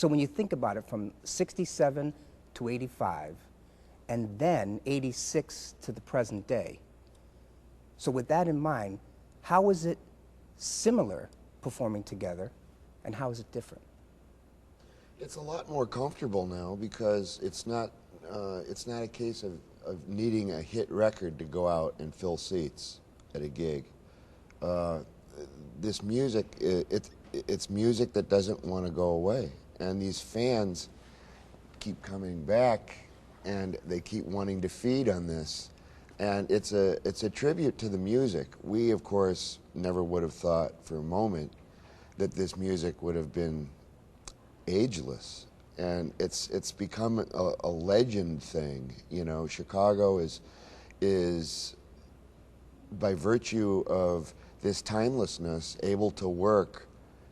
So when you think about it, from 67 to 85, and then 86 to the present day. So with that in mind, how is it similar performing together, and how is it different? It's a lot more comfortable now because it's not a case of needing a hit record to go out and fill seats at a gig. This music, it's music that doesn't want to go away, and these fans keep coming back, and they keep wanting to feed on this, and it's a tribute to the music. We, of course, never would have thought for a moment that this music would have been ageless, and it's become a legend thing. You know, Chicago is by virtue of this timelessness able to work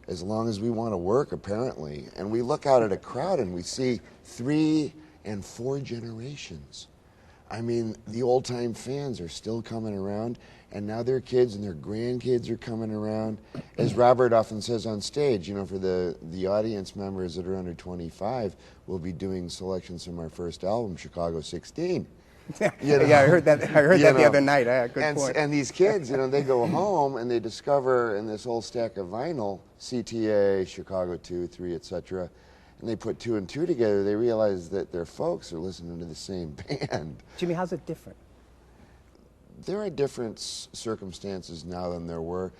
as long as we want to work, apparently. And we look out at a crowd and we see 3 and 4 generations. I mean, the old-time fans are still coming around, and now their kids and their grandkids are coming around. As Robert often says on stage, you know, for the audience members that are under 25, we'll be doing selections from our first album, Chicago 16. You know? Yeah, I heard that. I heard that the other night. Good point. And these kids, you know, they go home and they discover in this whole stack of vinyl, CTA, Chicago 2, 3, etc., and they put 2 and 2 together, they realize that their folks are listening to the same band. Jimmy, how's it different? There are different circumstances now than there were.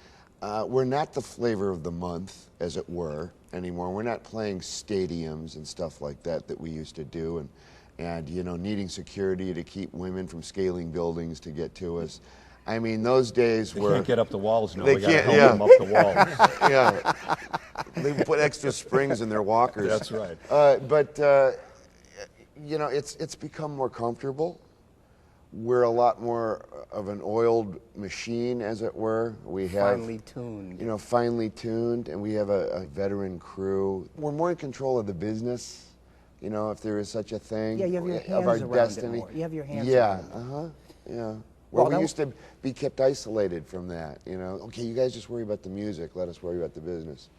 We're not the flavor of the month, as it were, anymore. We're not playing stadiums and stuff like that we used to do, and you know, needing security to keep women from scaling buildings to get to us. I mean, those days they were... They can't get up the walls now. They We gotta can't, help them up the walls. Yeah. They put extra springs in their walkers. That's right. You know, it's become more comfortable. We're a lot more of an oiled machine, as it were. We have finely tuned. You know, finely tuned, and we have a veteran crew. We're more in control of the business, you know, if there is such a thing. Yeah, you have your hands of our around destiny. it more. You have your hands yeah, around it. yeah. Well, we that used to be kept isolated from that, you know. Okay, you guys just worry about the music, let us worry about the business.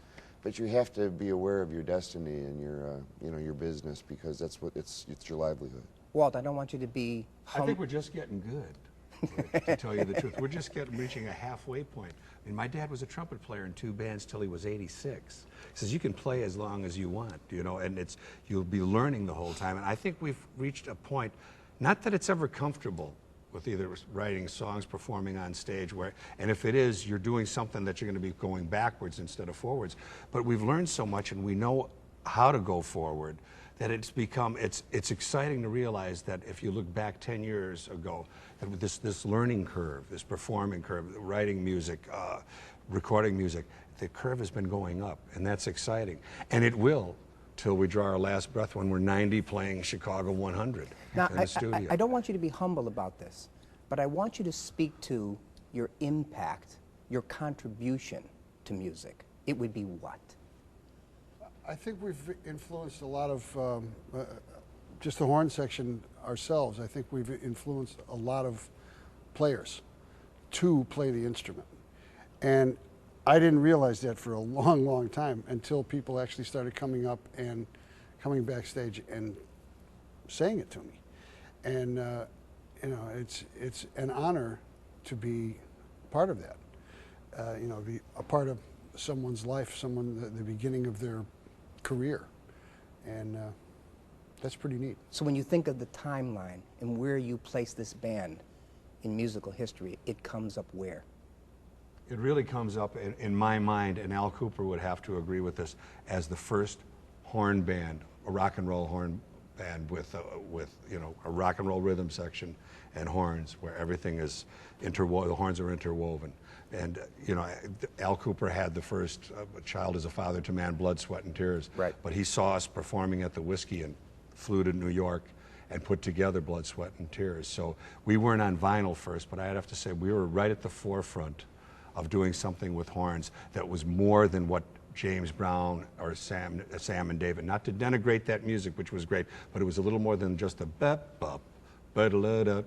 But you have to be aware of your destiny and your, you know, your business, because that's what it's your livelihood. Walt, I don't want you to be I think we're just getting good, to tell you the truth. We're just reaching a halfway point. I mean, my dad was a trumpet player in 2 bands till he was 86. He says, you can play as long as you want, you know, and you'll be learning the whole time. And I think we've reached a point, not that it's ever comfortable with either writing songs, performing on stage, and if it is, you're doing something that you're going to be going backwards instead of forwards. But we've learned so much, and we know how to go forward, that it's exciting to realize that if you look back 10 years ago, that with this learning curve, this performing curve, writing music, recording music, the curve has been going up, and that's exciting. And it will, till we draw our last breath when we're 90 playing Chicago 100 now, in the studio. I don't want you to be humble about this, but I want you to speak to your impact, your contribution to music. It would be what? I think we've influenced a lot of, just the horn section ourselves, I think we've influenced a lot of players to play the instrument. And I didn't realize that for a long, long time until people actually started coming up and coming backstage and saying it to me. And you know, it's an honor to be part of that. You know, be a part of someone's life, the beginning of their career, and that's pretty neat. So when you think of the timeline and where you place this band in musical history, it comes up where? It really comes up in my mind, and Al Cooper would have to agree with this, as the first horn band, a rock and roll horn band with you know, a rock and roll rhythm section and horns, where everything is interwoven, the horns are interwoven. And you know, Al Cooper had the first "A Child Is a Father to Man," Blood, Sweat, and Tears. Right. But he saw us performing at the Whiskey and flew to New York and put together Blood, Sweat, and Tears. So we weren't on vinyl first, but I'd have to say we were right at the forefront of doing something with horns that was more than what James Brown or Sam and David, not to denigrate that music, which was great, but it was a little more than just a bep bop, ba-da-da-da.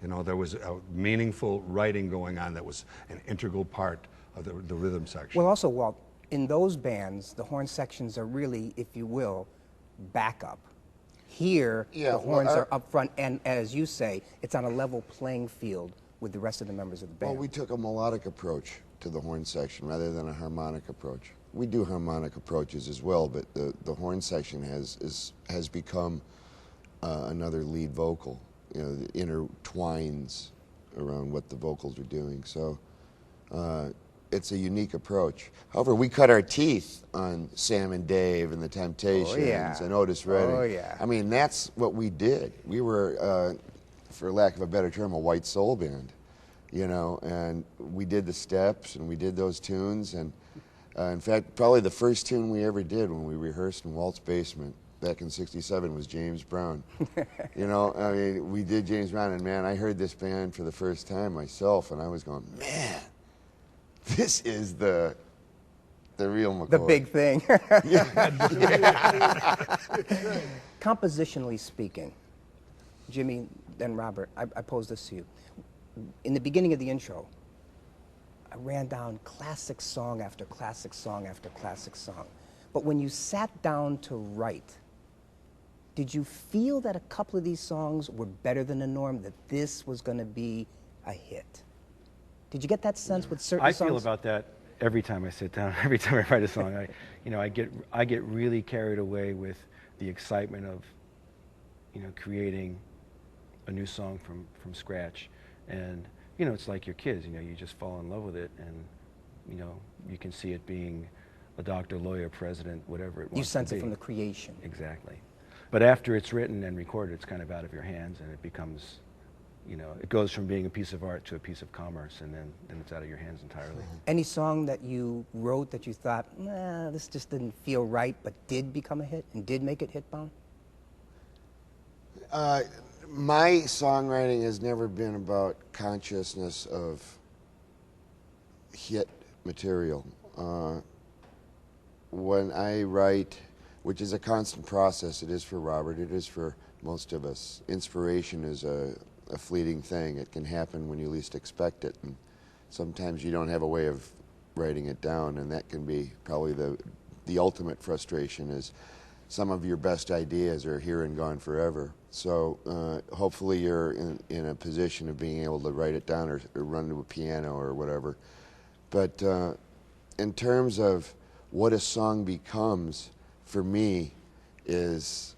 You know, there was a meaningful writing going on that was an integral part of the rhythm section. Well, also, Walt, in those bands, the horn sections are really, if you will, backup. Here, Yeah, the horns well, are up front, and as you say, it's on a level playing field with the rest of the members of the band. Well, we took a melodic approach to the horn section rather than a harmonic approach. We do harmonic approaches as well, but the horn section has become another lead vocal. You know, it intertwines around what the vocals are doing. So it's a unique approach. However, we cut our teeth on Sam and Dave and the Temptations and Otis Redding. Oh, yeah. I mean, that's what we did. We were, for lack of a better term, a white soul band, you know, and we did the steps and we did those tunes. And in fact, probably the first tune we ever did when we rehearsed in Walt's basement back in '67 was James Brown. You know, I mean, we did James Brown, and man, I heard this band for the first time myself, and I was going, man, this is the real McCoy. The big thing. Compositionally speaking, Jimmy and Robert, I pose this to you. In the beginning of the intro, I ran down classic song after classic song after classic song. But when you sat down to write, did you feel that a couple of these songs were better than the norm, that this was going to be a hit? Did you get that sense with certain songs? I feel about that every time I sit down, every time I write a song. I get really carried away with the excitement of, you know, creating a new song from scratch. And, you know, it's like your kids, you know, you just fall in love with it, and, you know, you can see it being a doctor, lawyer, president, whatever it wants to be. You sense it from the creation. Exactly. But after it's written and recorded, it's kind of out of your hands, and it becomes, you know, it goes from being a piece of art to a piece of commerce, and then it's out of your hands entirely. Any song that you wrote that you thought, nah, this just didn't feel right, but did become a hit and did make it hit-bound? My songwriting has never been about consciousness of hit material. When I write, which is a constant process, it is for Robert, it is for most of us, inspiration is a fleeting thing. It can happen when you least expect it, and sometimes you don't have a way of writing it down, and that can be probably the ultimate frustration, is some of your best ideas are here and gone forever. So hopefully you're in a position of being able to write it down or run to a piano or whatever. But in terms of what a song becomes, for me, is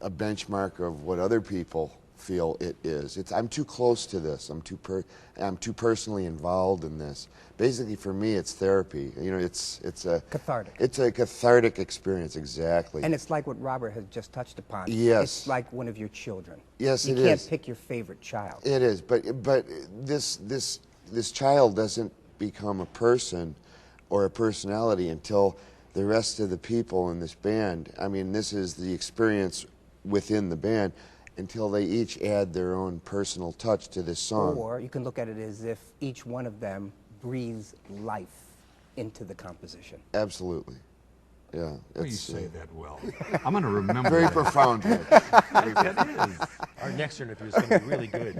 a benchmark of what other people feel it is. I'm too close to this. I'm too personally involved in this. Basically, for me, it's therapy. You know, it's a Cathartic. It's a cathartic experience, exactly. And it's like what Robert has just touched upon. Yes. It's like one of your children. Yes, it is. You can't pick your favorite child. It is, but this child doesn't become a person or a personality until the rest of the people in this band, I mean, this is the experience within the band, until they each add their own personal touch to this song. Or you can look at it as if each one of them breathes life into the composition. Absolutely. Yeah. Oh, you say that well. I'm going to remember Very that. profound. That is. Our next interview is going to be really good.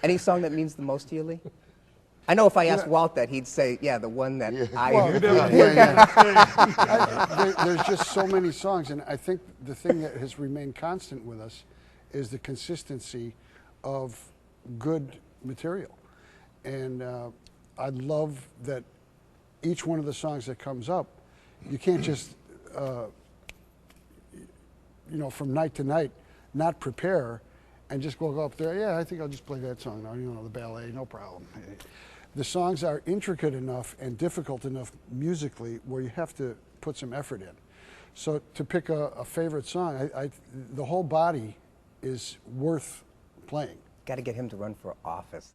Any song that means the most to you, Lee? I know if I asked Walt that, he'd say, yeah, the one that I heard. There's just so many songs, and I think the thing that has remained constant with us is the consistency of good material. And I love that each one of the songs that comes up, you can't just, you know, from night to night, not prepare and just go up there, yeah, I think I'll just play that song now, you know, the ballet, no problem. The songs are intricate enough and difficult enough musically where you have to put some effort in. So to pick a favorite song, the whole body is worth playing. Got to get him to run for office.